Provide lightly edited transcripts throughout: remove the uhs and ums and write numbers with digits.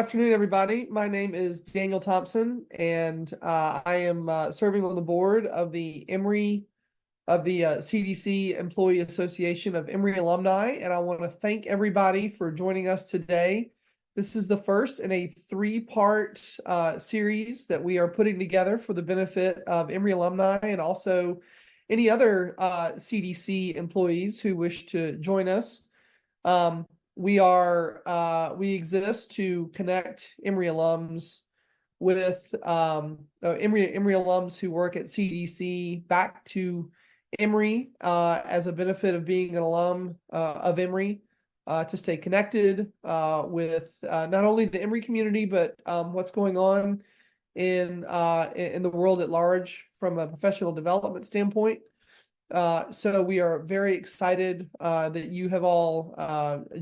afternoon, everybody. My name is Daniel Thompson, and I am serving on the board of the Emory of the CDC Employee Association of Emory Alumni, and I want to thank everybody for joining us today. This is the first in a three-part series that we are putting together for the benefit of Emory alumni and also any other CDC employees who wish to join us. We exist to connect Emory alums with Emory alums who work at CDC back to Emory as a benefit of being an alum of Emory to stay connected with not only the Emory community but what's going on in the world at large from a professional development standpoint. So we are very excited that you have all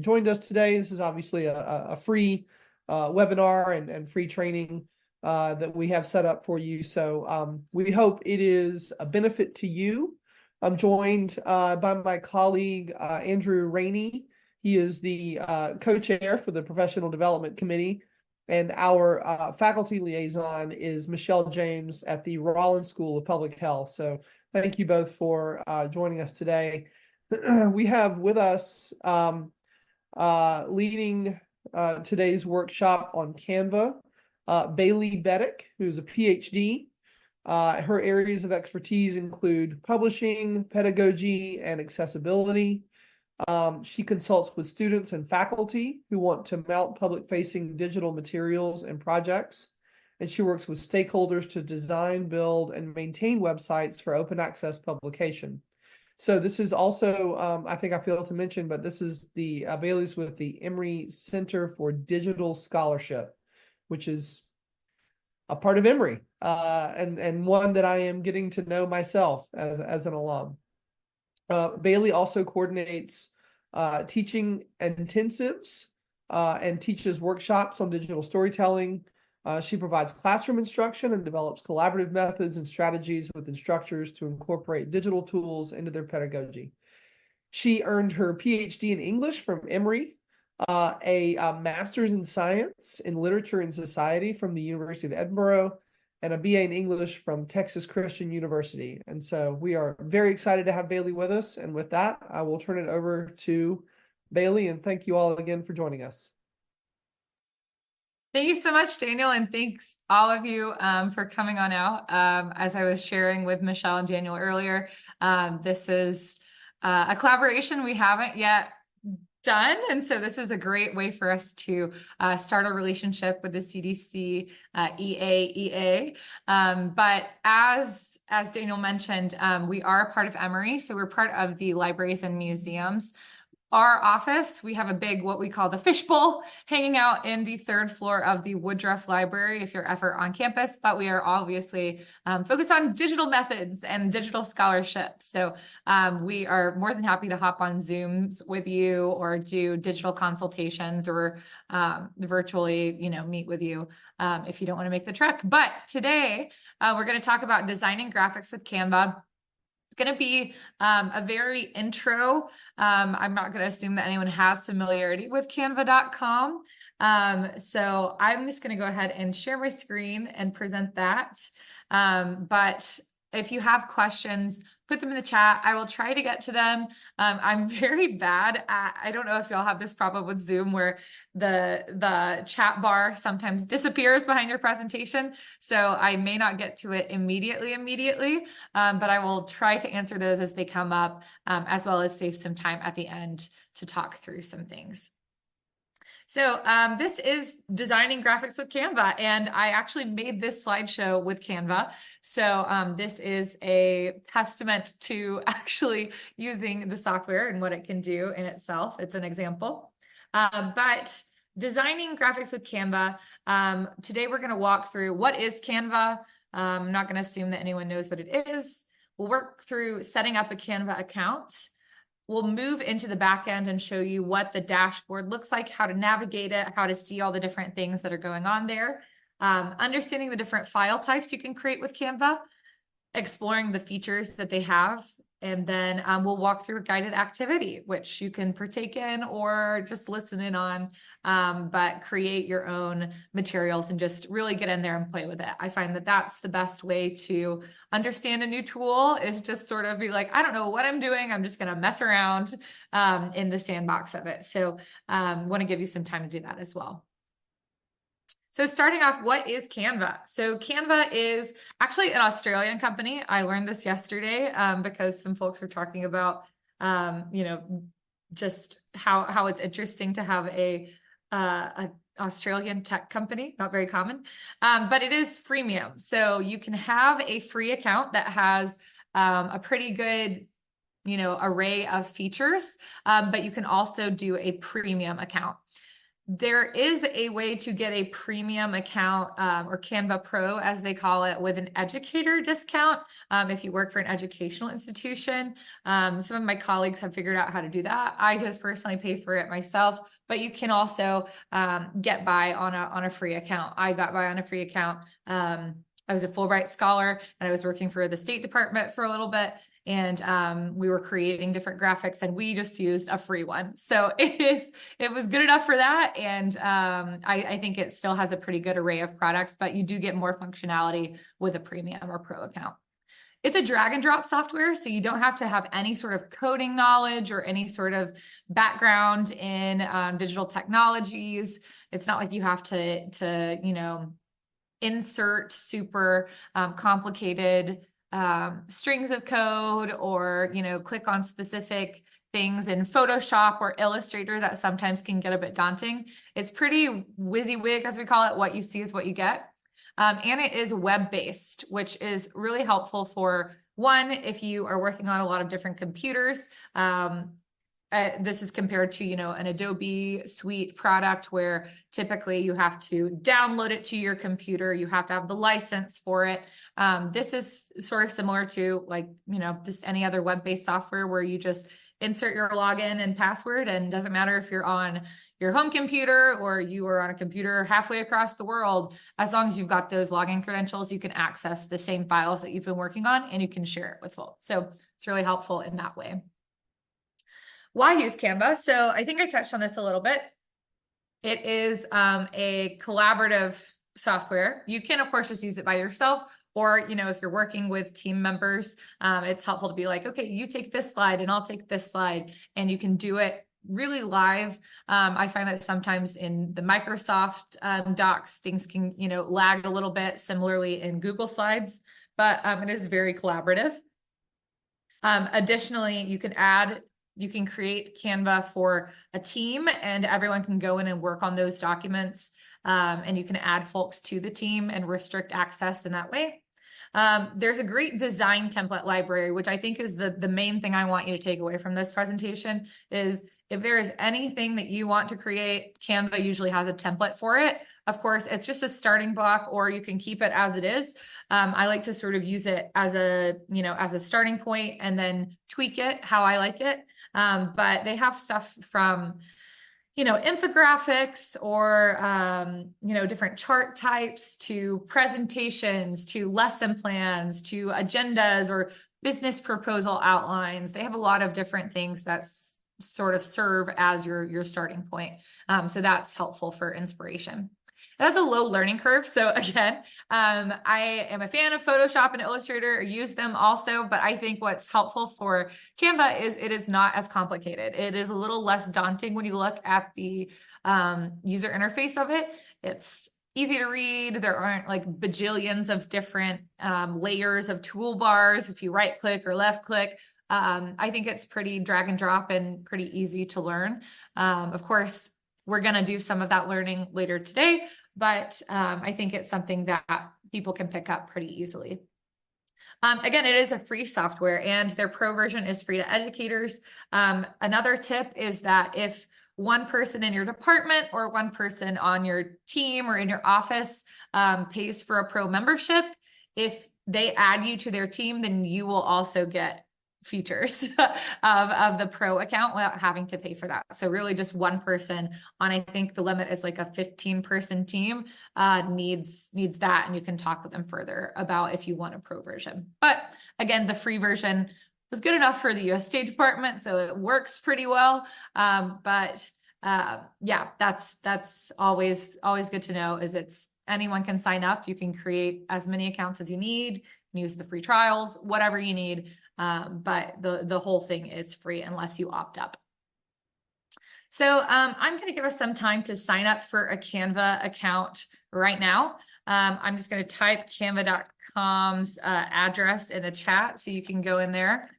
joined us today. This is obviously a free webinar and free training that we have set up for you. So we hope it is a benefit to you. I'm joined by my colleague, Andrew Rainey. He is the co-chair for the Professional Development Committee. And our faculty liaison is Michelle James at the Rollins School of Public Health. So thank you both for joining us today. We have with us leading today's workshop on Canva, Bailey Betik, who's a PhD. Her areas of expertise include publishing, pedagogy, and accessibility. She consults with students and faculty who want to mount public-facing digital materials and projects. And she works with stakeholders to design, build, and maintain websites for open access publication. So this is also, I think I failed to mention, but this is the Bailey's with the Emory Center for Digital Scholarship, which is a part of Emory, and one that I am getting to know myself as an alum. Bailey also coordinates teaching intensives and teaches workshops on digital storytelling. She provides classroom instruction and develops collaborative methods and strategies with instructors to incorporate digital tools into their pedagogy. She earned her PhD in English from Emory, a master's in science in literature and society from the University of Edinburgh, and a BA in English from Texas Christian University. And so we are very excited to have Bailey with us. And with that, I will turn it over to Bailey, and thank you all again for joining us. Thank you so much, Daniel, and thanks all of you for coming on out. As I was sharing with Michelle and Daniel earlier, this is a collaboration we haven't yet done, and so this is a great way for us to start a relationship with the CDC EAEA. But as Daniel mentioned, we are a part of Emory, so we're part of the libraries and museums. Our office, we have a big, what we call the fishbowl, hanging out in the third floor of the Woodruff Library if you're ever on campus, but we are obviously focused on digital methods and digital scholarship. So we are more than happy to hop on Zooms with you or do digital consultations or virtually, meet with you if you don't want to make the trek. But today we're going to talk about designing graphics with Canva. It's going to be a very intro. I'm not going to assume that anyone has familiarity with canva.com. So I'm just going to go ahead and share my screen and present that. But if you have questions, put them in the chat. I will try to get to them. I'm very bad at, I don't know if y'all have this problem with Zoom where the chat bar sometimes disappears behind your presentation. So I may not get to it immediately, but I will try to answer those as they come up, as well as save some time at the end to talk through some things. So this is designing graphics with Canva, and I actually made this slideshow with Canva. So this is a testament to actually using the software and what it can do in itself. It's an example. But designing graphics with Canva, today we're going to walk through what is Canva. I'm not going to assume that anyone knows what it is. We'll work through setting up a Canva account. We'll move into the back end and show you what the dashboard looks like, how to navigate it, how to see all the different things that are going on there, understanding the different file types you can create with Canva, exploring the features that they have, and then we'll walk through a guided activity, which you can partake in or just listen in on but create your own materials and just really get in there and play with it. I find that that's the best way to understand a new tool, is just sort of be like, I don't know what I'm doing. I'm just going to mess around in the sandbox of it. So want to give you some time to do that as well. So starting off, what is Canva? So Canva is actually an Australian company. I learned this yesterday because some folks were talking about, just how it's interesting to have a Australian tech company, not very common, but it is freemium. So you can have a free account that has a pretty good array of features, but you can also do a premium account. There is a way to get a premium account or Canva Pro, as they call it, with an educator discount if you work for an educational institution. Some of my colleagues have figured out how to do that. I just personally pay for it myself, but you can also get by on a free account. I got by on a free account. I was a Fulbright scholar and I was working for the State Department for a little bit. And we were creating different graphics and we just used a free one. So it was good enough for that. And I think it still has a pretty good array of products, but you do get more functionality with a premium or pro account. It's a drag and drop software, so you don't have to have any sort of coding knowledge or any sort of background in digital technologies. It's not like you have to insert super complicated strings of code or, click on specific things in Photoshop or Illustrator that sometimes can get a bit daunting. It's pretty WYSIWYG, as we call it. What you see is what you get. And it is web-based, which is really helpful for one, if you are working on a lot of different computers. This is compared to, an Adobe Suite product where typically you have to download it to your computer. You have to have the license for it. This is sort of similar to just any other web-based software where you just insert your login and password, and doesn't matter if you're on your home computer or you are on a computer halfway across the world, as long as you've got those login credentials, you can access the same files that you've been working on and you can share it with folks. So it's really helpful in that way. Why use Canva? So I think I touched on this a little bit. It is a collaborative software. You can, of course, just use it by yourself, or, if you're working with team members, it's helpful to be like, okay, you take this slide and I'll take this slide, and you can do it really live. I find that sometimes in the Microsoft Docs, things can, lag a little bit, similarly in Google Slides, but it is very collaborative. Additionally, you can create Canva for a team and everyone can go in and work on those documents. And you can add folks to the team and restrict access in that way. There's a great design template library, which I think is the main thing I want you to take away from this presentation is if there is anything that you want to create, Canva usually has a template for it. Of course, it's just a starting block, or you can keep it as it is. I like to sort of use it as a starting point and then tweak it how I like it. But they have stuff from, infographics or, different chart types to presentations, to lesson plans, to agendas or business proposal outlines. They have a lot of different things that sort of serve as your starting point. So that's helpful for inspiration. It has a low learning curve. So again, I am a fan of Photoshop and Illustrator, use them also, but I think what's helpful for Canva is it is not as complicated. It is a little less daunting when you look at the user interface of it. It's easy to read. There aren't like bajillions of different layers of toolbars if you right click or left click. I think it's pretty drag and drop and pretty easy to learn. Of course, we're going to do some of that learning later today, but I think it's something that people can pick up pretty easily. Again, it is a free software and their pro version is free to educators. Another tip is that if one person in your department or one person on your team or in your office pays for a pro membership, if they add you to their team, then you will also get features of the pro account without having to pay for that. So really just one person on, I think the limit is like a 15-person team needs that. And you can talk with them further about if you want a pro version. But again, the free version was good enough for the US State Department. So it works pretty well. But yeah, that's always good to know, is anyone can sign up. You can create as many accounts as you need, use the free trials, whatever you need. But the whole thing is free unless you opt up. So I'm going to give us some time to sign up for a Canva account right now. I'm just going to type canva.com's address in the chat so you can go in there.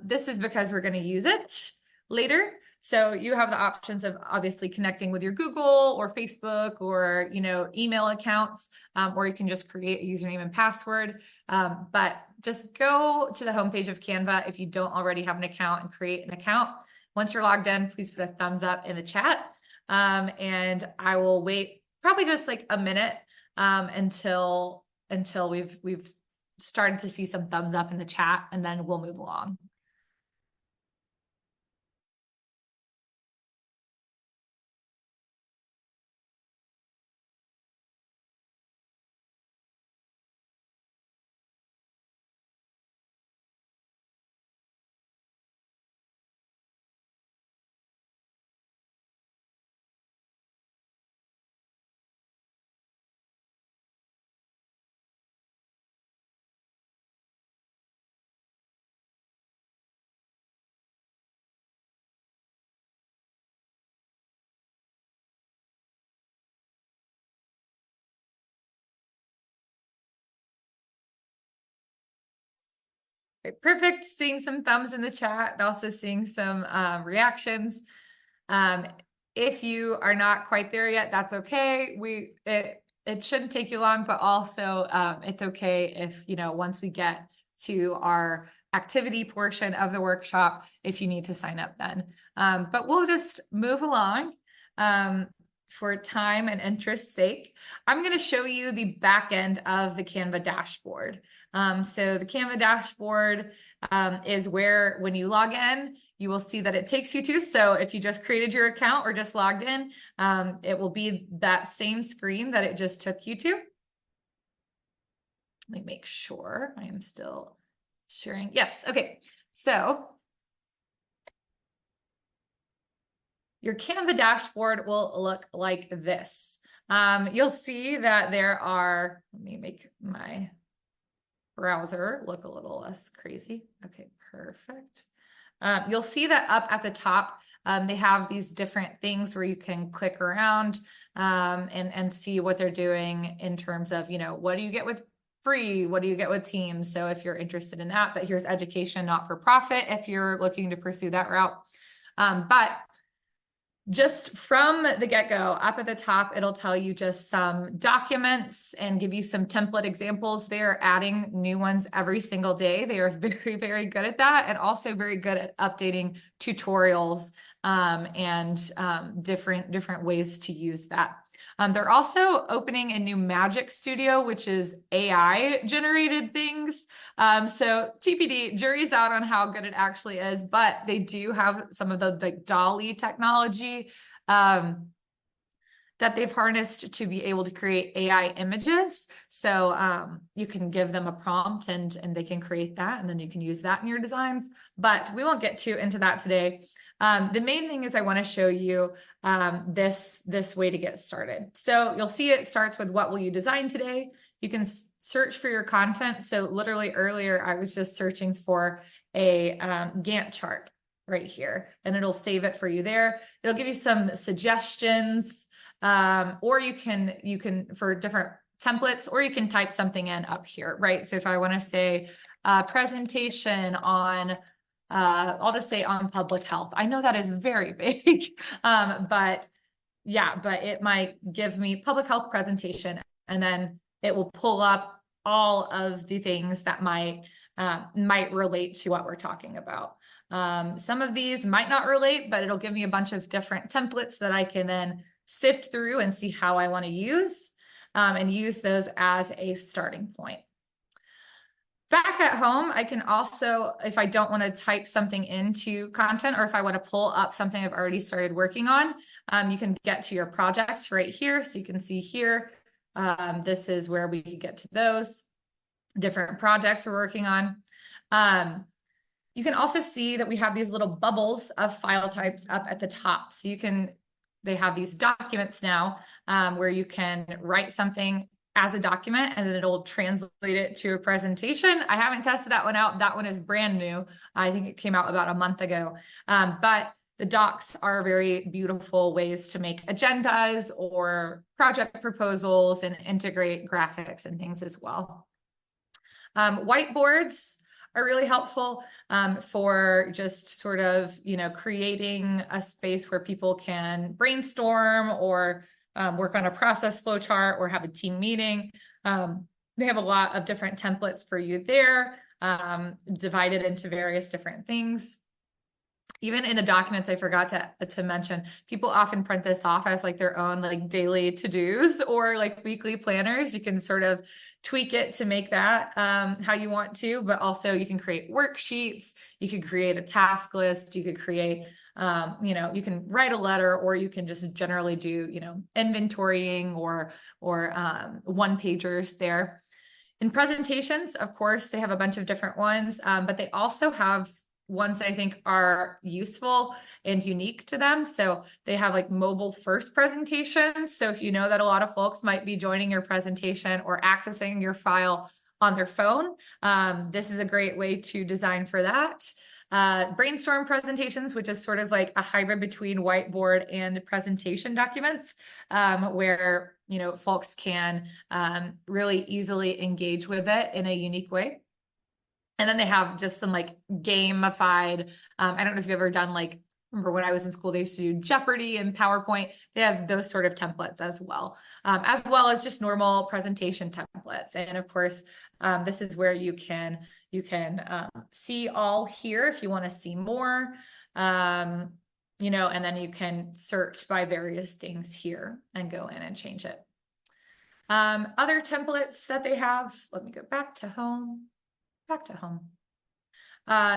This is because we're going to use it later. So you have the options of obviously connecting with your Google or Facebook or, email accounts, or you can just create a username and password. But just go to the homepage of Canva if you don't already have an account, and create an account. Once you're logged in, please put a thumbs up in the chat. And I will wait probably just like a minute until we've started to see some thumbs up in the chat, and then we'll move along. Okay, perfect. Seeing some thumbs in the chat, and also seeing some reactions. If you are not quite there yet, that's okay. It shouldn't take you long, but also it's okay if, once we get to our activity portion of the workshop, if you need to sign up then. But we'll just move along for time and interest's sake. I'm going to show you the back end of the Canva dashboard. So the Canva dashboard is where, when you log in, you will see that it takes you to. So if you just created your account or just logged in, it will be that same screen that it just took you to. Let me make sure I am still sharing. Yes. Okay. So your Canva dashboard will look like this. You'll see that there are, let me make my browser look a little less crazy. Okay, perfect. You'll see that up at the top, they have these different things where you can click around and see what they're doing in terms of, what do you get with free? What do you get with Teams? So if you're interested in that, but here's education, not for profit, if you're looking to pursue that route. But just from the get-go, up at the top, it'll tell you just some documents and give you some template examples. They are adding new ones every single day. They are very, very good at that, and also very good at updating tutorials and different ways to use that. They're also opening a new Magic Studio, which is AI generated things. So TBD, jury's out on how good it actually is, but they do have some of the like Dolly technology that they've harnessed to be able to create AI images. So you can give them a prompt and they can create that, and then you can use that in your designs. But we won't get too into that today. The main thing is I want to show you this way to get started. So you'll see it starts with what will you design today. You can search for your content. So literally earlier, I was just searching for a Gantt chart right here, and it'll save it for you there. It'll give you some suggestions, or you can for different templates, or you can type something in up here, right? So if I want to say presentation on I'll just say on public health. I know that is very big, but it might give me public health presentation, and then it will pull up all of the things that might relate to what we're talking about. Some of these might not relate, but it'll give me a bunch of different templates that I can then sift through and see how I want to use, and use those as a starting point. Back at home, I can also, if I don't want to type something into content, or if I want to pull up something I've already started working on, you can get to your projects right here. So you can see here, this is where we can get to those different projects we're working on. You can also see that we have these little bubbles of file types up at the top. So they have these documents now where you can write something as a document and then it'll translate it to a presentation. I haven't tested that one out. That one is brand new. I think it came out about a month ago. But the docs are very beautiful ways to make agendas or project proposals and integrate graphics and things as well. Whiteboards are really helpful for just sort of, creating a space where people can brainstorm or work on a process flow chart or have a team meeting. They have a lot of different templates for you there, divided into various different things. Even in the documents, I forgot to mention, people often print this off as like their own like daily to-dos or like weekly planners. You can sort of tweak it to make that how you want to, but also you can create worksheets, you can create a task list, you could create, you can write a letter, or you can just generally do, inventorying or one-pagers there. In presentations, of course, they have a bunch of different ones, but they also have ones that I think are useful and unique to them. So they have like mobile first presentations. So if you know that a lot of folks might be joining your presentation or accessing your file on their phone, this is a great way to design for that. Brainstorm presentations, which is sort of like a hybrid between whiteboard and presentation documents, where folks can really easily engage with it in a unique way. And then they have just some like gamified, I don't know if you've ever done remember when I was in school, they used to do Jeopardy and PowerPoint. They have those sort of templates as well as just normal presentation templates. And of course, this is where you can see all here if you want to see more, and then you can search by various things here and go in and change it. Other templates that they have, let me go back to home.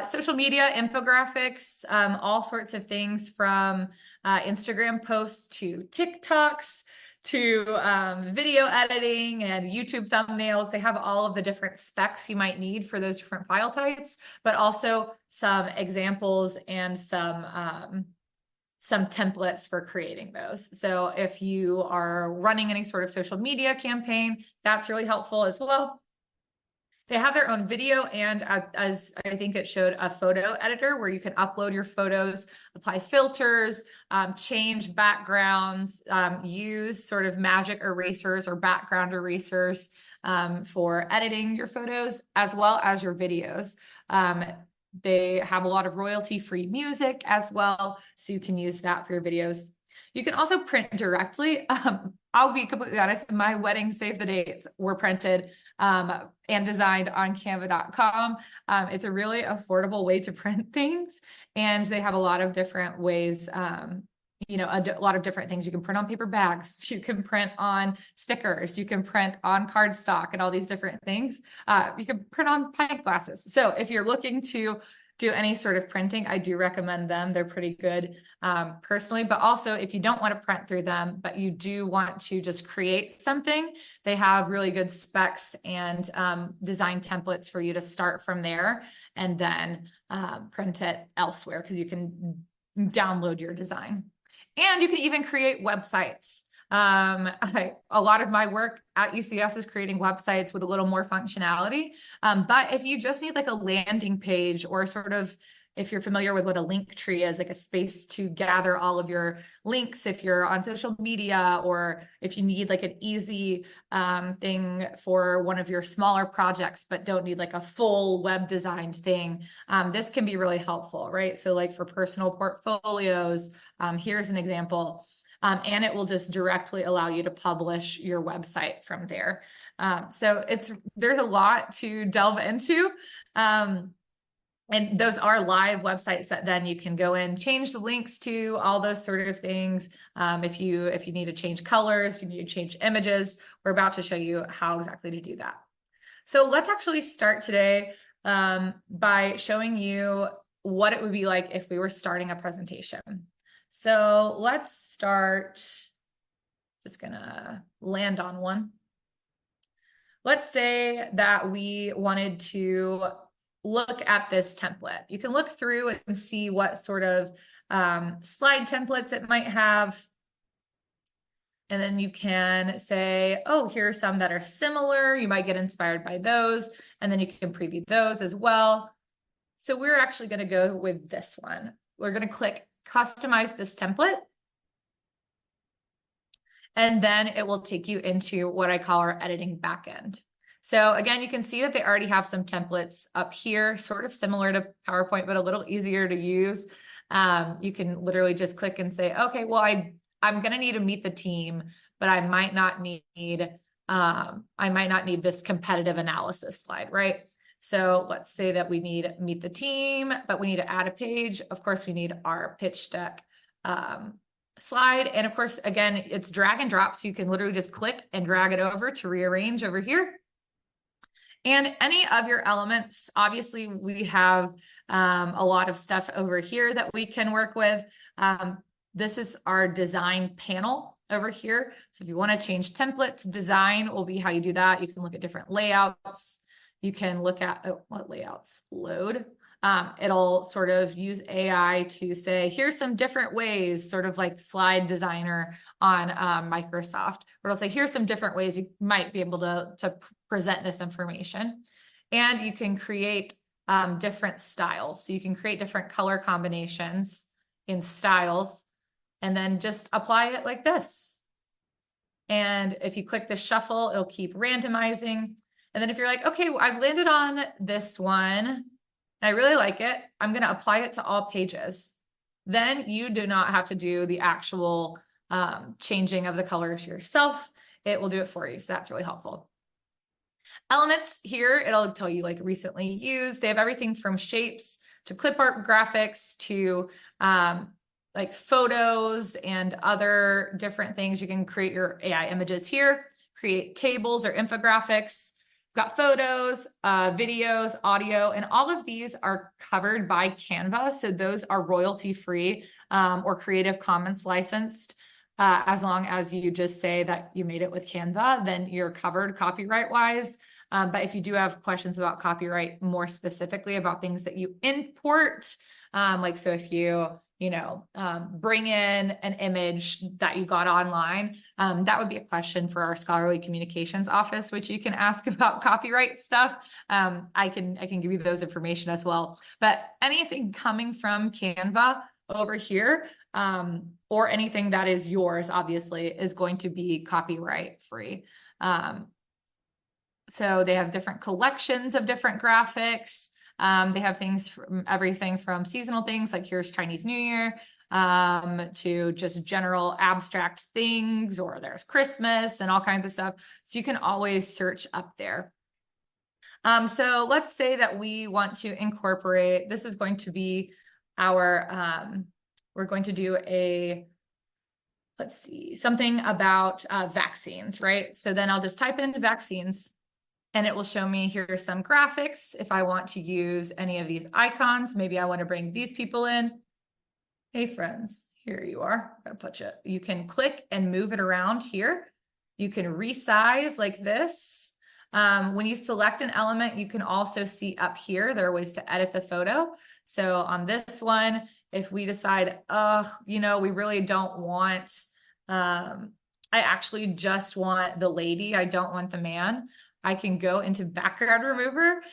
Social media, infographics, all sorts of things from Instagram posts to TikToks to video editing and YouTube thumbnails. They have all of the different specs you might need for those different file types, but also some examples and some templates for creating those. So if you are running any sort of social media campaign, that's really helpful as well. They have their own video and, as I think it showed, a photo editor where you can upload your photos, apply filters, change backgrounds, use sort of magic erasers or background erasers for editing your photos as well as your videos. They have a lot of royalty-free music as well, so you can use that for your videos. You can also print directly. I'll be completely honest, my wedding save the dates were printed and designed on canva.com. It's a really affordable way to print things, and they have a lot of different ways, a lot of different things. You can print on paper bags, you can print on stickers, you can print on cardstock and all these different things. You can print on pint glasses. So if you're looking to do any sort of printing, I do recommend them. They're pretty good personally, but also if you don't want to print through them, but you do want to just create something, they have really good specs and design templates for you to start from there and then print it elsewhere, because you can download your design. And you can even create websites. A lot of my work at ECS is creating websites with a little more functionality. But if you just need like a landing page, or sort of, if you're familiar with what a link tree is, like a space to gather all of your links if you're on social media, or if you need like an easy thing for one of your smaller projects, but don't need like a full web designed thing, this can be really helpful, right? So like for personal portfolios, here's an example. And it will just directly allow you to publish your website from there. So there's a lot to delve into. And those are live websites that then you can go in, change the links to, all those sort of things. If you need to change colors, you need to change images, we're about to show you how exactly to do that. So let's actually start today by showing you what it would be like if we were starting a presentation. So let's start, just gonna land on one. Let's say that we wanted to look at this template. You can look through and see what sort of slide templates it might have. And then you can say, oh, here are some that are similar. You might get inspired by those. And then you can preview those as well. So we're actually going to go with this one. We're going to click customize this template. And then it will take you into what I call our editing backend. So again, you can see that they already have some templates up here, sort of similar to PowerPoint, but a little easier to use. You can literally just click and say, okay, well, I'm going to need to meet the team, but I might not need this competitive analysis slide, right? So let's say that we need meet the team, but we need to add a page. Of course, we need our pitch deck slide. And of course, again, it's drag and drop. So you can literally just click and drag it over to rearrange over here. And any of your elements, obviously we have a lot of stuff over here that we can work with. This is our design panel over here. So if you want to change templates, design will be how you do that. You can look at different layouts. You can look at what layouts load. It'll sort of use AI to say, here's some different ways, sort of like slide designer on Microsoft, where it'll say, here's some different ways you might be able to present this information. And you can create different styles. So you can create different color combinations in styles and then just apply it like this. And if you click the shuffle, it'll keep randomizing. And then if you're like, okay, well, I've landed on this one, I really like it, I'm going to apply it to all pages. Then you do not have to do the actual changing of the colors yourself. It will do it for you. So that's really helpful. Elements here, it'll tell you like recently used. They have everything from shapes to clip art graphics to like photos and other different things. You can create your AI images here, create tables or infographics. Got photos, videos, audio, and all of these are covered by Canva. So those are royalty free or Creative Commons licensed. As long as you just say that you made it with Canva, then you're covered copyright wise. But if you do have questions about copyright, more specifically about things that you import, like so if you bring in an image that you got online, that would be a question for our scholarly communications office, which you can ask about copyright stuff. I can give you those information as well. But anything coming from Canva over here, or anything that is yours, obviously, is going to be copyright free. So they have different collections of different graphics. They have things from everything from seasonal things like here's Chinese New Year to just general abstract things, or there's Christmas and all kinds of stuff. So you can always search up there. So let's say that we want to incorporate, this is going to be our, we're going to do a, let's see, something about vaccines, right? So then I'll just type in vaccines. And it will show me here are some graphics. If I want to use any of these icons, maybe I want to bring these people in. Hey friends, here you are. I'm gonna put you. You can click and move it around here. You can resize like this. When you select an element, you can also see up here, there are ways to edit the photo. So on this one, if we decide, we really don't want, I actually just want the lady, I don't want the man. I can go into background remover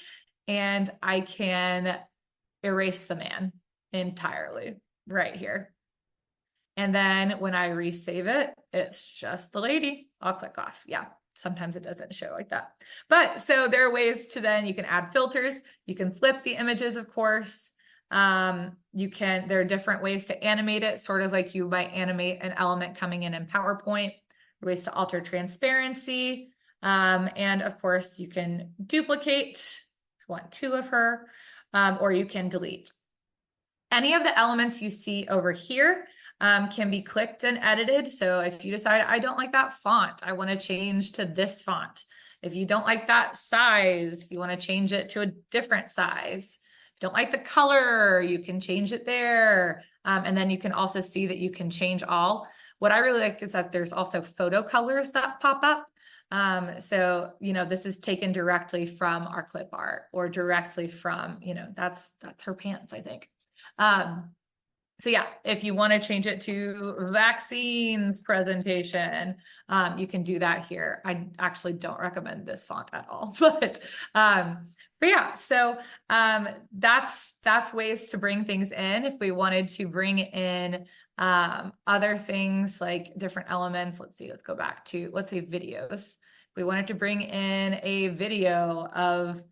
and I can erase the man entirely right here. And then when I resave it, it's just the lady. I'll click off. Yeah, sometimes it doesn't show like that. But so there are ways to then you can add filters. You can flip the images, of course. There are different ways to animate it, sort of like you might animate an element coming in PowerPoint, ways to alter transparency. And of course you can duplicate if you want two of her, or you can delete. Any of the elements you see over here can be clicked and edited. So if you decide, I don't like that font, I want to change to this font. If you don't like that size, you want to change it to a different size. If you don't like the color, you can change it there. And then you can also see that you can change all. What I really like is that there's also photo colors that pop up. So, this is taken directly from our clip art or directly from, that's her pants, I think. So yeah, if you want to change it to vaccines presentation, you can do that here. I actually don't recommend this font at all, but yeah, so that's ways to bring things in. If we wanted to bring in other things like different elements, let's go back to, let's say, videos. If we wanted to bring in a video of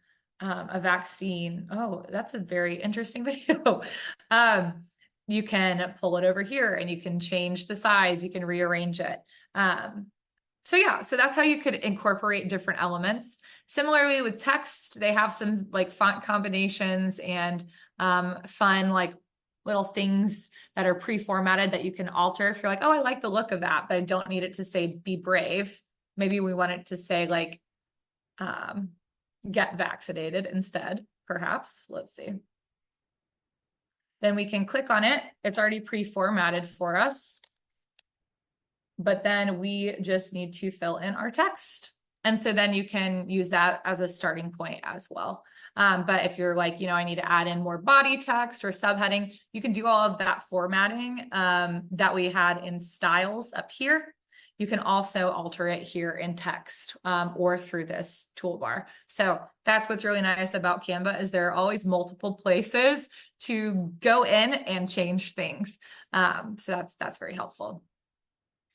a vaccine, oh, that's a very interesting video. You can pull it over here and you can change the size, you can rearrange it. So yeah, so that's how you could incorporate different elements. Similarly with text, they have some like font combinations and fun like little things that are pre-formatted that you can alter. If you're like, oh, I like the look of that, but I don't need it to say be brave. Maybe we want it to say like get vaccinated instead, perhaps. Let's see. Then we can click on it. It's already pre-formatted for us. But then we just need to fill in our text. And so then you can use that as a starting point as well. But if you're like, I need to add in more body text or subheading, you can do all of that formatting that we had in styles up here. You can also alter it here in text or through this toolbar. So that's what's really nice about Canva is there are always multiple places to go in and change things. So that's very helpful.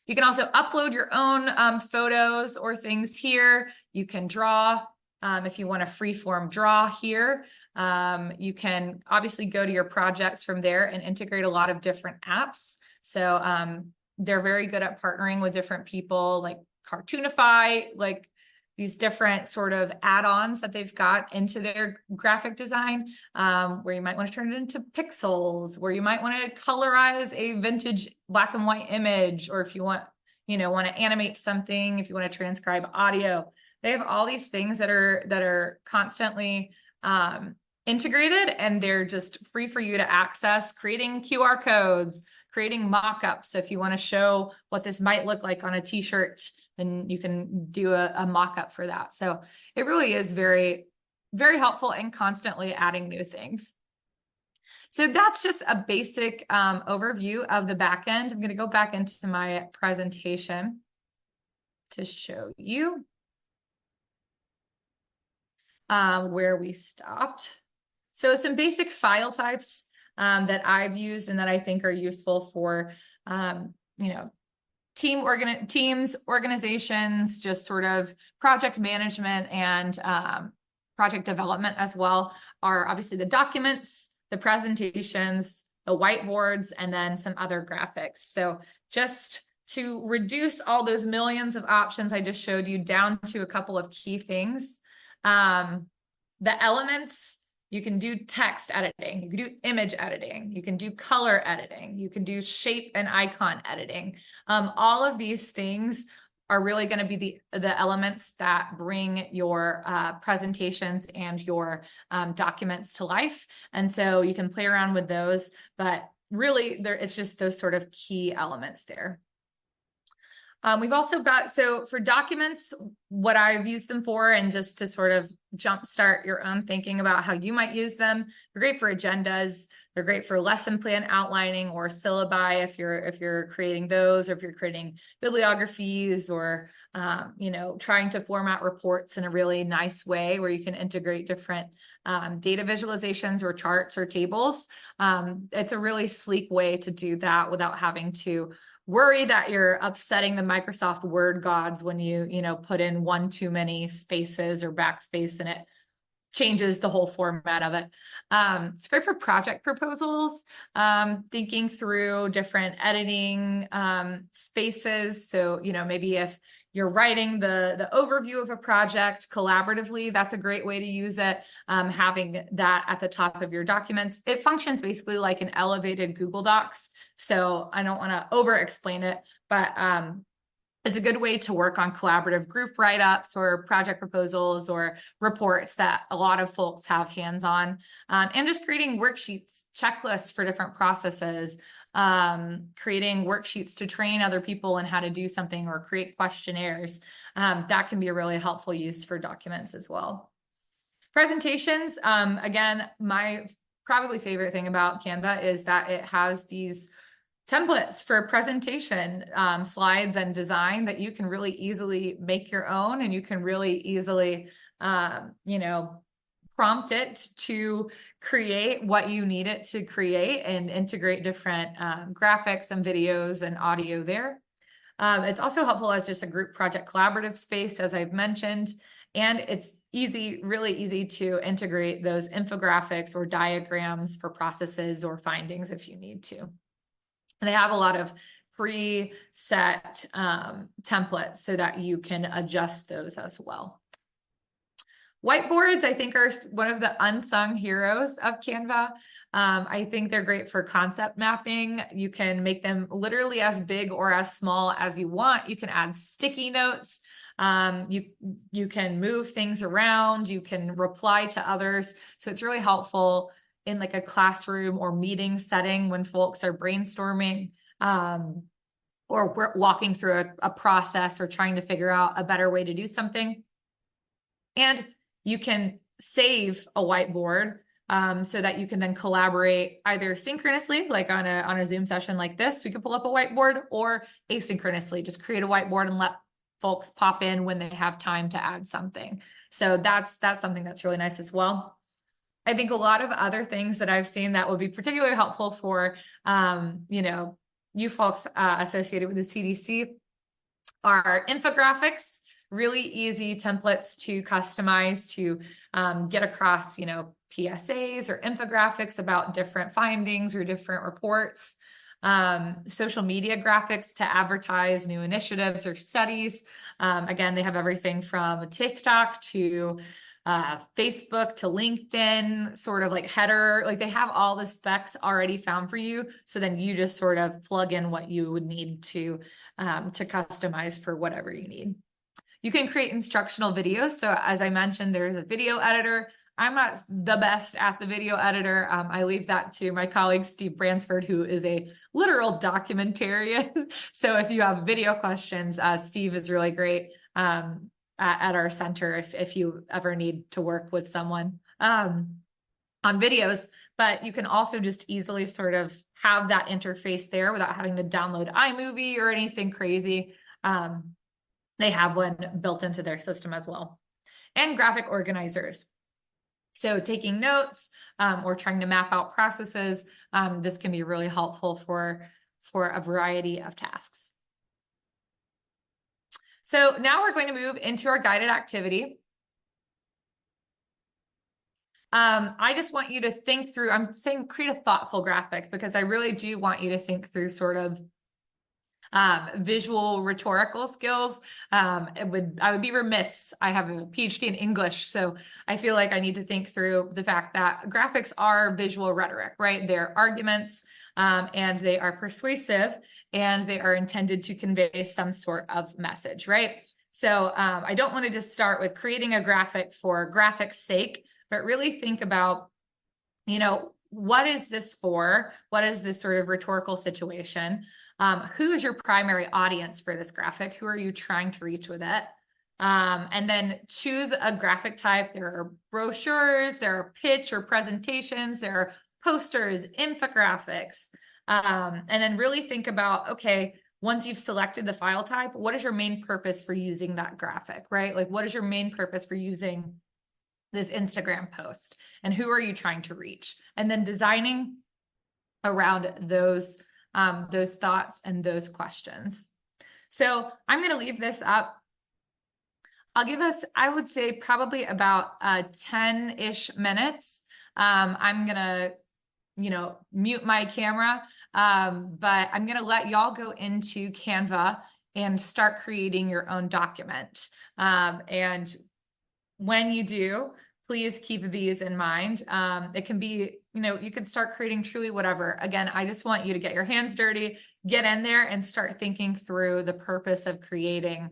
You can also upload your own photos or things here. You can draw if you want a free-form draw here. You can obviously go to your projects from there and integrate a lot of different apps. So they're very good at partnering with different people like Cartoonify, like these different sort of add-ons that they've got into their graphic design, where you might want to turn it into pixels, where you might want to colorize a vintage black and white image, or if you want to animate something, if you want to transcribe audio. They have all these things that are constantly integrated, and they're just free for you to access, creating QR codes, creating mock-ups. So if you want to show what this might look like on a t-shirt, then you can do a mock-up for that. So it really is very, very helpful and constantly adding new things. So that's just a basic overview of the back end. I'm going to go back into my presentation to show you where we stopped. So some basic file types that I've used and that I think are useful for, teams, organizations, just sort of project management and project development as well, are obviously the documents, the presentations, the whiteboards, and then some other graphics. So just to reduce all those millions of options I just showed you down to a couple of key things. The elements, you can do text editing, you can do image editing, you can do color editing, you can do shape and icon editing. All of these things are really going to be the elements that bring your presentations and your documents to life. And so you can play around with those, but really it's just those sort of key elements there. We've also got, so for documents, what I've used them for, and just to sort of jumpstart your own thinking about how you might use them, they're great for agendas. They're great for lesson plan outlining or syllabi if you're creating those, or if you're creating bibliographies, or trying to format reports in a really nice way where you can integrate different data visualizations or charts or tables. It's a really sleek way to do that without having to worry that you're upsetting the Microsoft Word gods when you put in one too many spaces or backspace and it changes the whole format of it. It's great for project proposals, thinking through different editing spaces. So, maybe if you're writing the overview of a project collaboratively, that's a great way to use it. Having that at the top of your documents. It functions basically like an elevated Google Docs. So I don't want to over explain it, but it's a good way to work on collaborative group write-ups or project proposals or reports that a lot of folks have hands-on, and just creating worksheets, checklists for different processes, creating worksheets to train other people in how to do something or create questionnaires. that can be a really helpful use for documents as well. Presentations, again, my probably favorite thing about Canva is that it has these templates for presentation slides and design that you can really easily make your own, and you can really easily, prompt it to create what you need it to create and integrate different graphics and videos and audio there. It's also helpful as just a group project collaborative space, as I've mentioned, and it's easy, really easy to integrate those infographics or diagrams for processes or findings if you need to. And they have a lot of preset templates so that you can adjust those as well. Whiteboards, I think, are one of the unsung heroes of Canva. I think they're great for concept mapping. You can make them literally as big or as small as you want. You can add sticky notes. You can move things around. You can reply to others. So it's really helpful in like a classroom or meeting setting when folks are brainstorming or walking through a process or trying to figure out a better way to do something. And you can save a whiteboard so that you can then collaborate either synchronously, like on a Zoom session like this, we can pull up a whiteboard, or asynchronously, just create a whiteboard and let folks pop in when they have time to add something. So that's something that's really nice as well. I think a lot of other things that I've seen that would be particularly helpful for, you folks associated with the CDC are infographics. Really easy templates to customize to get across, PSAs or infographics about different findings or different reports. Social media graphics to advertise new initiatives or studies. Again, they have everything from TikTok to Facebook to LinkedIn, sort of like header, like they have all the specs already found for you. So then you just sort of plug in what you would need to customize for whatever you need. You can create instructional videos. So as I mentioned, there's a video editor. I'm not the best at the video editor. I leave that to my colleague, Steve Bransford, who is a literal documentarian. So if you have video questions, Steve is really great at our center if you ever need to work with someone on videos. But you can also just easily sort of have that interface there without having to download iMovie or anything crazy. They have one built into their system as well. And graphic organizers. So taking notes or trying to map out processes, this can be really helpful for a variety of tasks. So now we're going to move into our guided activity. I just want you to think through, I'm saying create a thoughtful graphic because I really do want you to think through sort of visual rhetorical skills. I would be remiss. I have a PhD in English, so I feel like I need to think through the fact that graphics are visual rhetoric, right? They're arguments, and they are persuasive, and they are intended to convey some sort of message, right? So I don't want to just start with creating a graphic for graphic's sake, but really think about, what is this for? What is this sort of rhetorical situation? Who is your primary audience for this graphic? Who are you trying to reach with it? And then choose a graphic type. There are brochures, there are pitch or presentations, there are posters, infographics. And then really think about, okay, once you've selected the file type, what is your main purpose for using that graphic, right? Like, what is your main purpose for using this Instagram post? And who are you trying to reach? And then designing around those thoughts and those questions. So I'm going to leave this up. I'll give us, I would say, probably about 10-ish minutes. I'm going to, mute my camera, but I'm going to let y'all go into Canva and start creating your own document. And when you do, please keep these in mind. It can be, you can start creating truly whatever. Again, I just want you to get your hands dirty, get in there and start thinking through the purpose of creating,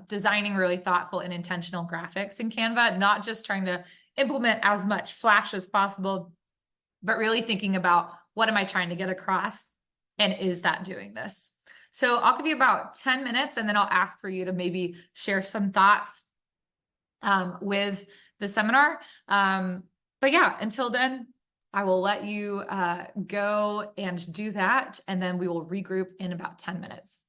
designing really thoughtful and intentional graphics in Canva, not just trying to implement as much flash as possible, but really thinking about what am I trying to get across and is that doing this? So I'll give you about 10 minutes and then I'll ask for you to maybe share some thoughts with the seminar. But yeah, until then, I will let you go and do that, and then we will regroup in about 10 minutes.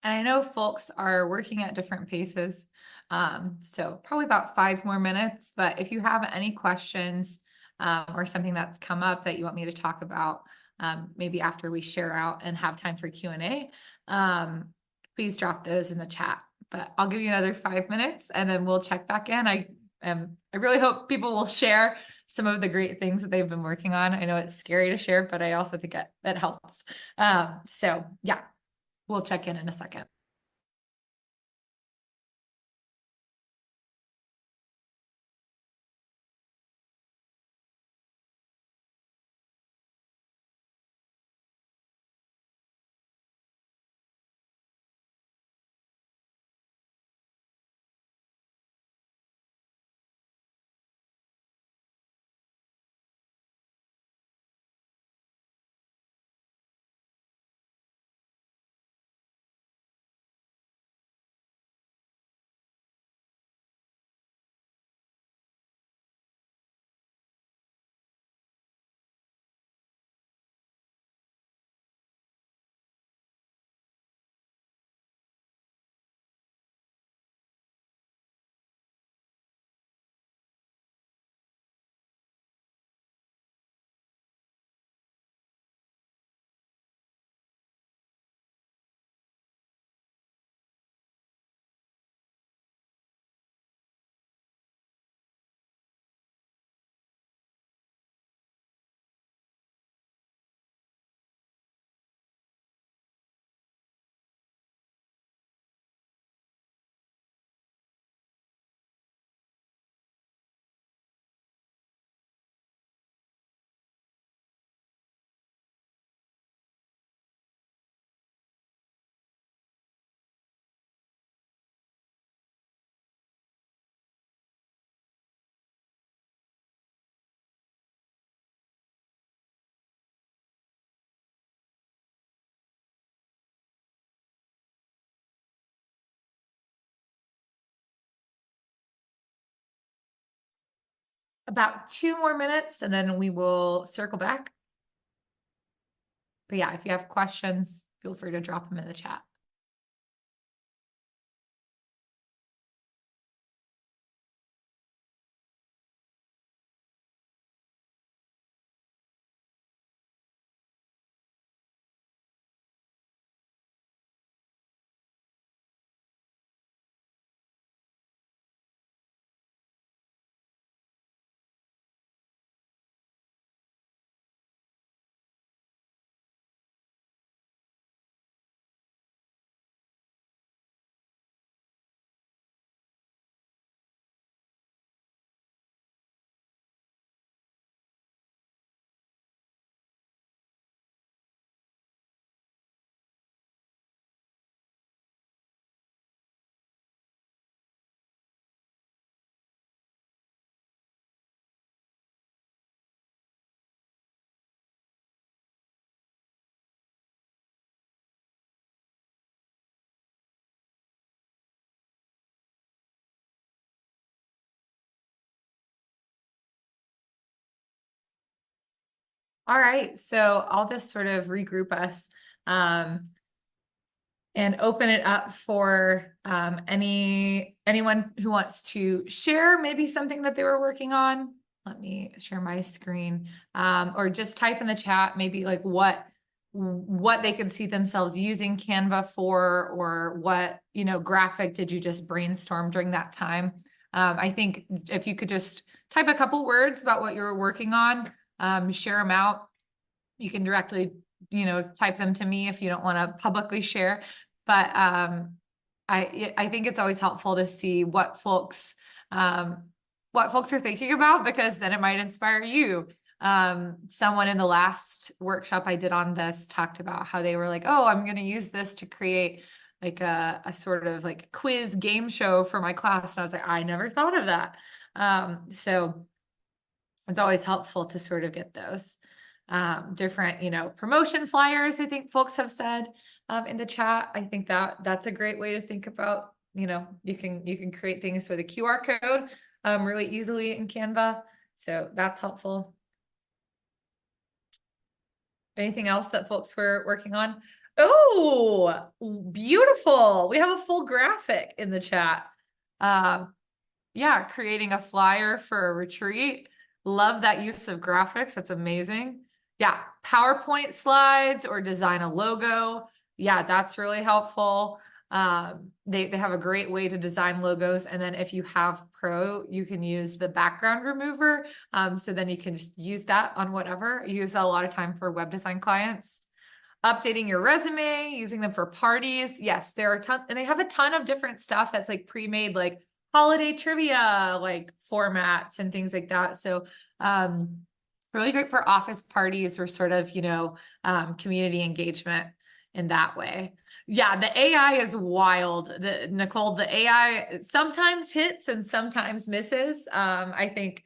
And I know folks are working at different paces. So probably about 5 more minutes, but if you have any questions or something that's come up that you want me to talk about, maybe after we share out and have time for Q&A, please drop those in the chat. But I'll give you another 5 minutes and then we'll check back in. I really hope people will share some of the great things that they've been working on. I know it's scary to share, but I also think that helps. So yeah, we'll check in a second. about 2 more minutes and then we will circle back. But yeah, if you have questions, feel free to drop them in the chat. All right, so I'll just sort of regroup us and open it up for anyone who wants to share maybe something that they were working on. Let me share my screen, or just type in the chat maybe like what they could see themselves using Canva for, or what, you know, graphic did you just brainstorm during that time. I think if you could just type a couple words about what you were working on, share them out. You can directly, you know, type them to me if you don't want to publicly share. But I think it's always helpful to see what folks are thinking about, because then it might inspire you. Someone in the last workshop I did on this talked about how they were like, oh, I'm going to use this to create like a sort of like quiz game show for my class. And I was like, I never thought of that. So it's always helpful to sort of get those different, you know, promotion flyers, I think folks have said in the chat. I think that's a great way to think about, you know, you can create things with a QR code really easily in Canva. So that's helpful. Anything else that folks were working on? Oh, beautiful. We have a full graphic in the chat. Yeah, creating a flyer for a retreat. Love that use of graphics. That's amazing. Yeah, PowerPoint slides or design a logo. Yeah, that's really helpful. They have a great way to design logos. And then if you have Pro, you can use the background remover. So then you can just use that on whatever. I use that a lot of time for web design clients. Updating your resume, using them for parties. Yes, there are tons, and they have a ton of different stuff that's like pre-made, like holiday trivia, like formats and things like that. So really great for office parties or sort of, you know, community engagement in that way. Yeah, the AI is wild. Nicole, the AI sometimes hits and sometimes misses. I think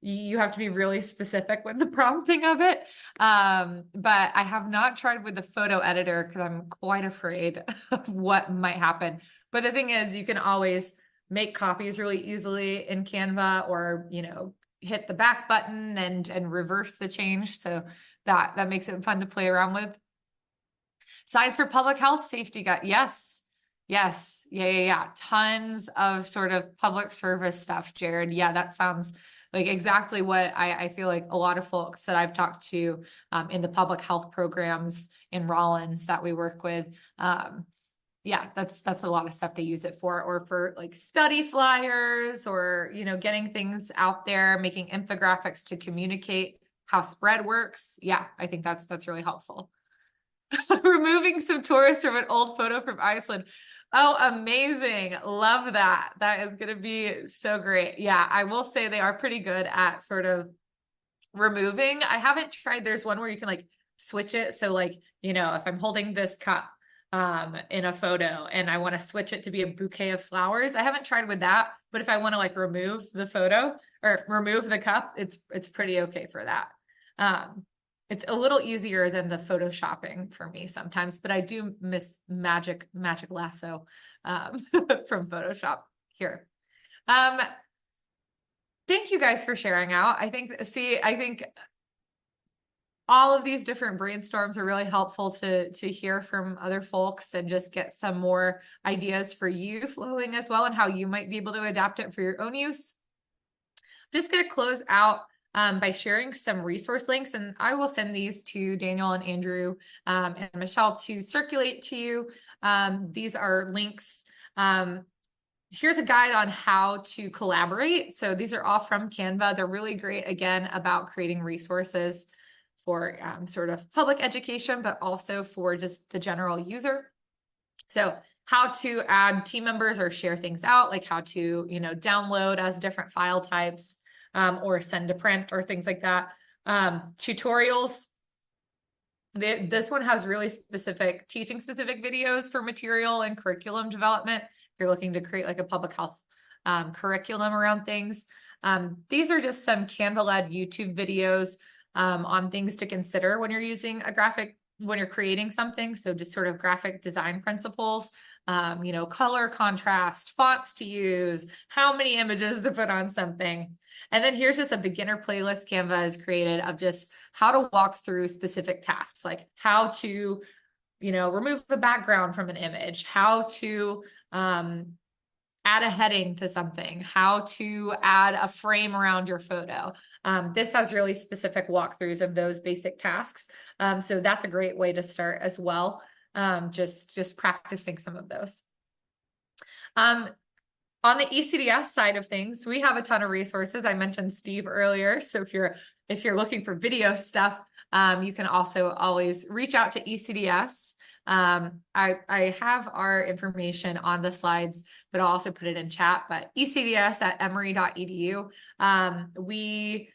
you have to be really specific with the prompting of it. But I have not tried with the photo editor because I'm quite afraid of what might happen. But the thing is, you can always make copies really easily in Canva, or, you know, hit the back button and reverse the change. So that makes it fun to play around with. Science for public health safety got, yes. Yeah. Tons of sort of public service stuff, Jared. Yeah, that sounds like exactly what I feel like a lot of folks that I've talked to in the public health programs in Rollins that we work with. Yeah, that's a lot of stuff they use it for, or for like study flyers, or, you know, getting things out there, making infographics to communicate how spread works. Yeah, I think that's really helpful. Removing some tourists from an old photo from Iceland. Oh, amazing. Love that. That is going to be so great. Yeah, I will say they are pretty good at sort of removing. I haven't tried, there's one where you can like switch it. So like, you know, if I'm holding this cup in a photo and I want to switch it to be a bouquet of flowers, I haven't tried with that. But if I want to like remove the photo or remove the cup, it's pretty okay for that. It's a little easier than the photoshopping for me sometimes, but I do miss magic lasso from Photoshop here. thank you guys for sharing out. I think all of these different brainstorms are really helpful to hear from other folks and just get some more ideas for you flowing as well, and how you might be able to adapt it for your own use. I'm just going to close out by sharing some resource links, and I will send these to Daniel and Andrew and Michelle to circulate to you. These are links. Here's a guide on how to collaborate. So these are all from Canva. They're really great, again, about creating resources for sort of public education, but also for just the general user. So how to add team members or share things out, like how to, download as different file types, or send to print or things like that. Tutorials. This one has really specific teaching specific videos for material and curriculum development. If you're looking to create like a public health curriculum around things. These are just some Canva-led YouTube videos on things to consider when you're using a graphic, when you're creating something. So just sort of graphic design principles, color contrast, fonts to use, how many images to put on something. And then here's just a beginner playlist Canva has created of just how to walk through specific tasks, like how to, remove the background from an image, how to add a heading to something, how to add a frame around your photo. This has really specific walkthroughs of those basic tasks. So that's a great way to start as well. Just practicing some of those. On the ECDS side of things, we have a ton of resources. I mentioned Steve earlier. So if you're looking for video stuff, you can also always reach out to ECDS. I have our information on the slides, but I'll also put it in chat, but ecds@emory.edu. We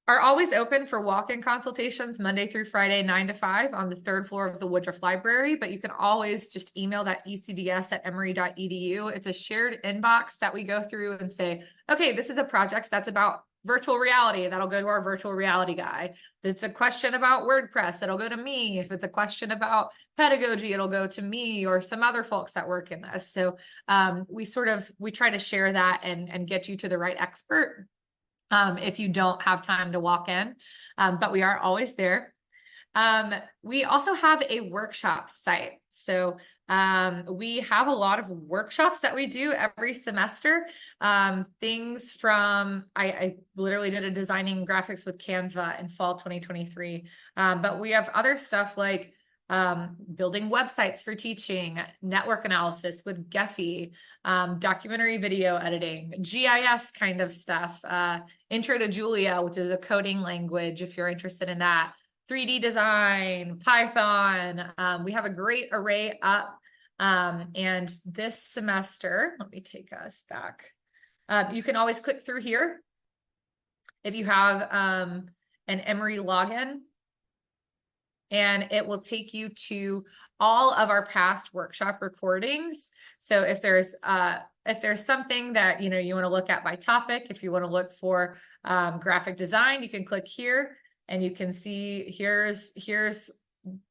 are always open for walk-in consultations Monday through Friday, 9 to 5 on the 3rd floor of the Woodruff Library, but you can always just email that ecds@emory.edu. It's a shared inbox that we go through and say, okay, this is a project that's about virtual reality. That'll go to our virtual reality guy. If it's a question about WordPress, that'll go to me. If it's a question about pedagogy, it'll go to me or some other folks that work in this. So we try to share that and get you to the right expert if you don't have time to walk in, but we are always there. We also have a workshop site. So we have a lot of workshops that we do every semester. Things from, I literally did a designing graphics with Canva in fall 2023. But we have other stuff like building websites for teaching, network analysis with Gephi, documentary video editing, GIS kind of stuff, Intro to Julia, which is a coding language if you're interested in that, 3D design, Python. We have a great array up. And this semester, let me take us back. You can always click through here if you have an Emory login, and it will take you to all of our past workshop recordings. So if there's something that you want to look at by topic, if you want to look for graphic design, you can click here and you can see here's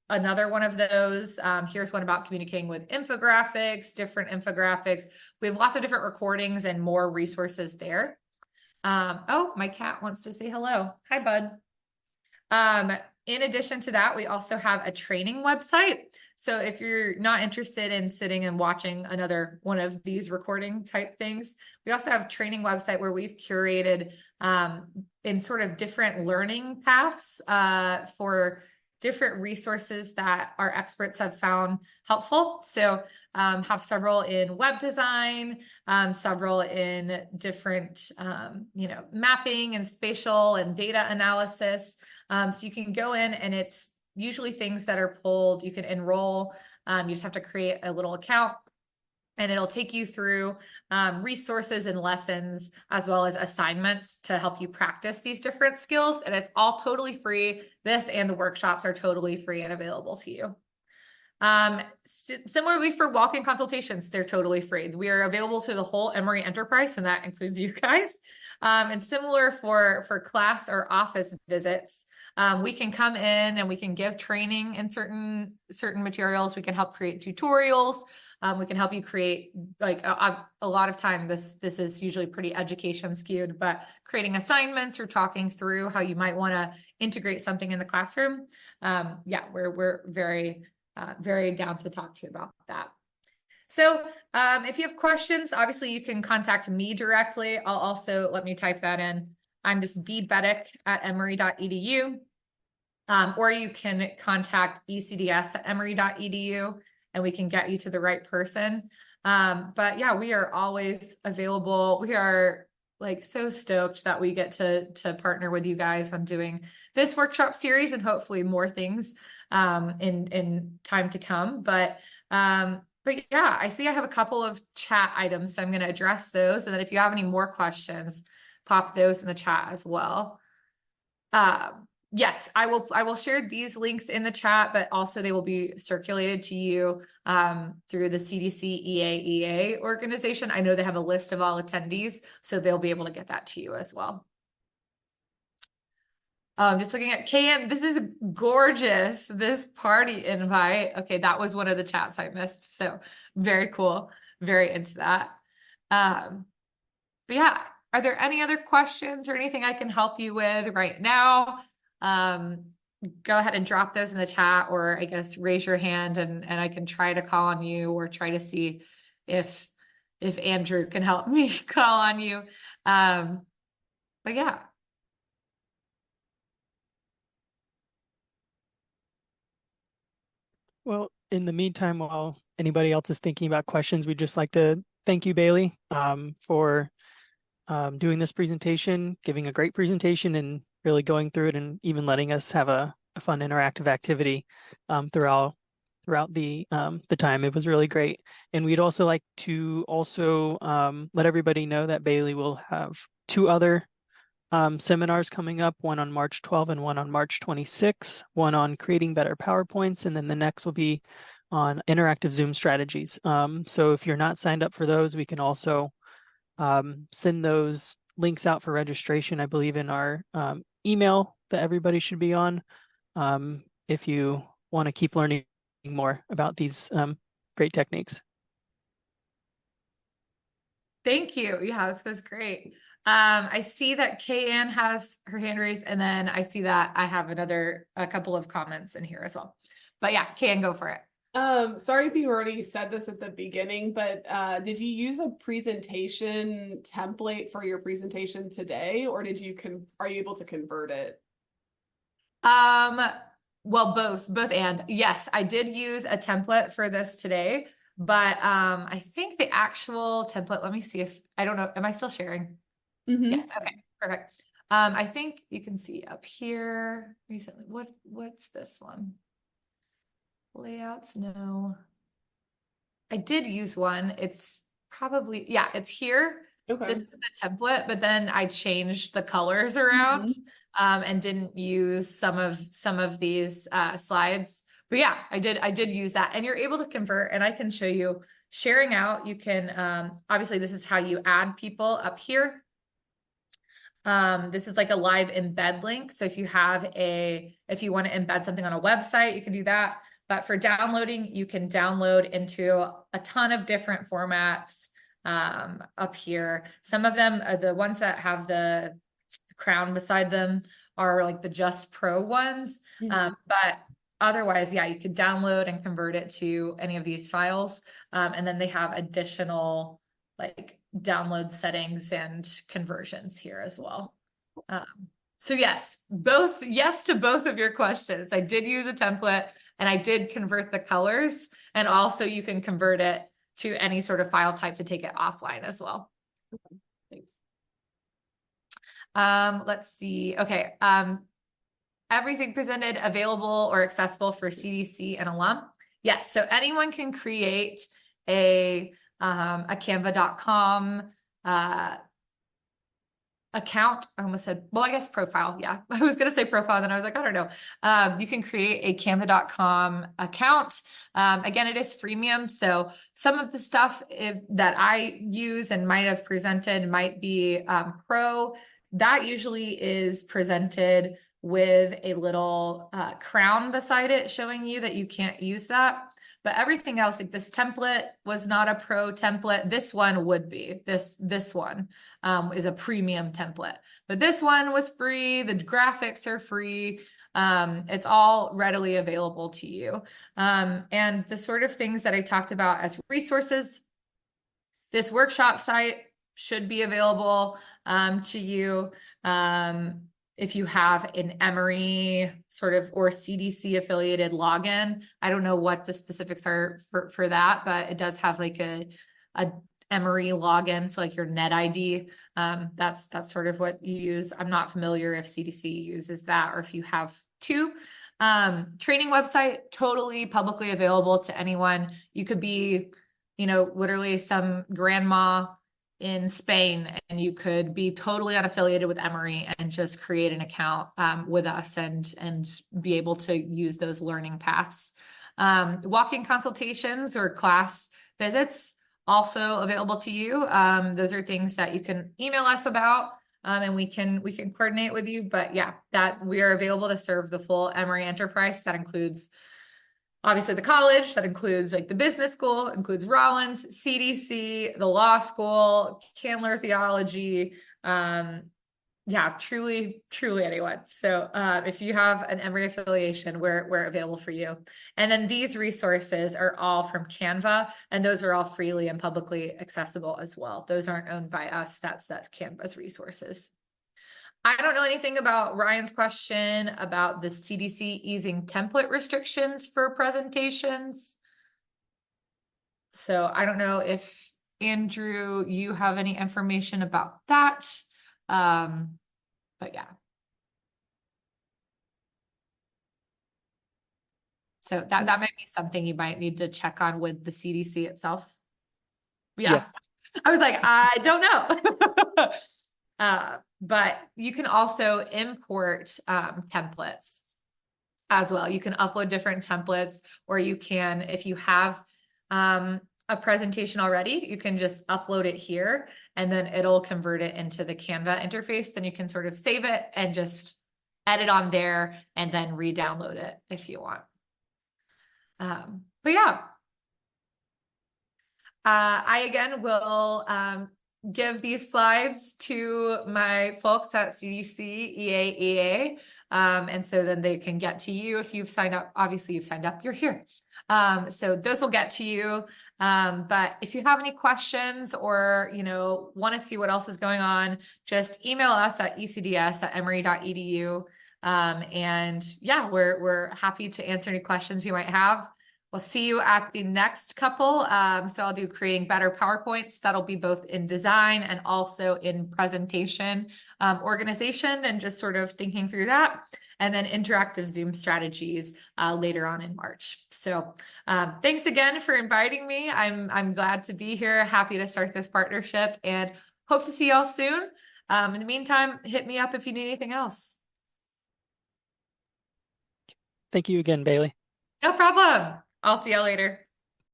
another one of those. Here's one about communicating with infographics, different infographics. We have lots of different recordings and more resources there. Oh, my cat wants to say hello. Hi, bud. In addition to that, we also have a training website. So if you're not interested in sitting and watching another one of these recording type things, we also have a training website where we've curated in sort of different learning paths for different resources that our experts have found helpful. So have several in web design, several in different, mapping and spatial and data analysis. So you can go in and it's usually things that are pulled. You can enroll. You just have to create a little account and it'll take you through resources and lessons as well as assignments to help you practice these different skills. And it's all totally free. This and the workshops are totally free and available to you. Similarly for walk-in consultations, they're totally free. We are available to the whole Emory enterprise, and that includes you guys. And similar for class or office visits, we can come in and we can give training in certain materials. We can help create tutorials. We can help you create, like, a lot of time, this is usually pretty education skewed, but creating assignments or talking through how you might want to integrate something in the classroom. Yeah, we're very, very down to talk to you about that. So if you have questions, obviously you can contact me directly. I'll also, let me type that in. I'm just bbetik@emory.edu. Or you can contact ecds@emory.edu and we can get you to the right person. But yeah, we are always available. We are like so stoked that we get to partner with you guys on doing this workshop series and hopefully more things in time to come. But yeah, I see I have a couple of chat items, so I'm going to address those. And then if you have any more questions, pop those in the chat as well. Yes, I will share these links in the chat, but also they will be circulated to you through the CDC EAEA organization. I know they have a list of all attendees, so they'll be able to get that to you as well. Just looking at KN, this is gorgeous, this party invite. Okay, that was one of the chats I missed, so very cool, very into that. But yeah, are there any other questions or anything I can help you with right now? Go ahead and drop those in the chat, or I guess raise your hand and I can try to call on you or try to see if Andrew can help me call on you. But yeah. Well, in the meantime, while anybody else is thinking about questions, we'd just like to thank you, Bailey, for doing this presentation, giving a great presentation, and really going through it, and even letting us have a fun interactive activity throughout the time. It was really great. And we'd also like to let everybody know that Bailey will have 2 other seminars coming up, one on March 12 and one on March 26, one on creating better PowerPoints, and then the next will be on interactive Zoom strategies. So if you're not signed up for those, we can also send those links out for registration, I believe, in our email that everybody should be on, if you want to keep learning more about these great techniques. Thank you. Yeah, this was great. I see that Kay-Ann has her hand raised, and then I see that I have a couple of comments in here as well. But yeah, Kay-Ann, go for it. Sorry if you already said this at the beginning, but did you use a presentation template for your presentation today, or are you able to convert it? Well, both and. Yes, I did use a template for this today, but I think the actual template, let me see if, I don't know, am I still sharing? Mm-hmm. Yes, okay, perfect. I think you can see up here recently. What's this one? Layouts, no. I did use one. It's probably, yeah, it's here. Okay. This is the template, but then I changed the colors around and didn't use some of these slides. But yeah, I did use that, and you're able to convert, and I can show you sharing out. You can obviously, this is how you add people up here. This is like a live embed link. So if you want to embed something on a website, you can do that. But for downloading, you can download into a ton of different formats up here. Some of them, the ones that have the crown beside them, are like the Just Pro ones. But otherwise, yeah, you could download and convert it to any of these files. And then they have additional like download settings and conversions here as well. So yes to both of your questions. I did use a template and I did convert the colors, and also you can convert it to any sort of file type to take it offline as well. Okay, thanks. Let's see. Okay. Everything presented available or accessible for CDC and alum. Yes. So anyone can create a canva.com account. I almost said, well, I guess profile. Yeah, I was going to say profile. Then I was like, I don't know. You can create a canva.com account. Again, it is freemium. So some of the stuff that I use and might have presented might be pro. That usually is presented with a little crown beside it showing you that you can't use that. But everything else, like this template was not a pro template. This one would be. This one is a premium template. But this one was free. The graphics are free. It's all readily available to you. And the sort of things that I talked about as resources, this workshop site should be available to you. If you have an Emory sort of or CDC affiliated login. I don't know what the specifics are for that, but it does have like a Emory login, so like your net ID. That's sort of what you use. I'm not familiar if CDC uses that or if you have two. Training website, totally publicly available to anyone. You could be, you know, literally some grandma in Spain, and you could be totally unaffiliated with Emory and just create an account with us and be able to use those learning paths. Walk-in consultations or class visits also available to you. Those are things that you can email us about, and we can coordinate with you. But yeah, that we are available to serve the full Emory enterprise. That includes obviously the college, that includes like the business school, includes Rollins, CDC, the law school, Candler theology. Yeah, truly anyone. So if you have an Emory affiliation, we're available for you. And then these resources are all from Canva, and those are all freely and publicly accessible as well. Those aren't owned by us. That's Canva's resources. I don't know anything about Ryan's question about the CDC easing template restrictions for presentations. So I don't know if Andrew, you have any information about that. But yeah. So that might be something you might need to check on with the CDC itself. Yeah. I was like, I don't know. But you can also import templates as well. You can upload different templates, or you can, if you have a presentation already, you can just upload it here and then it'll convert it into the Canva interface. Then you can sort of save it and just edit on there and then re-download it if you want. But yeah, I again will give these slides to my folks at CDC, EAEA. And so then they can get to you if you've signed up. Obviously, you've signed up, you're here. So those will get to you. But if you have any questions or, you know, want to see what else is going on, just email us at ecds@emory.edu. And yeah, we're happy to answer any questions you might have. We'll see you at the next couple. So I'll do creating better PowerPoints. That'll be both in design and also in presentation organization and just sort of thinking through that. And then interactive Zoom strategies later on in March. So thanks again for inviting me. I'm glad to be here. Happy to start this partnership and hope to see y'all soon. In the meantime, hit me up if you need anything else. Thank you again, Bailey. No problem. I'll see y'all later.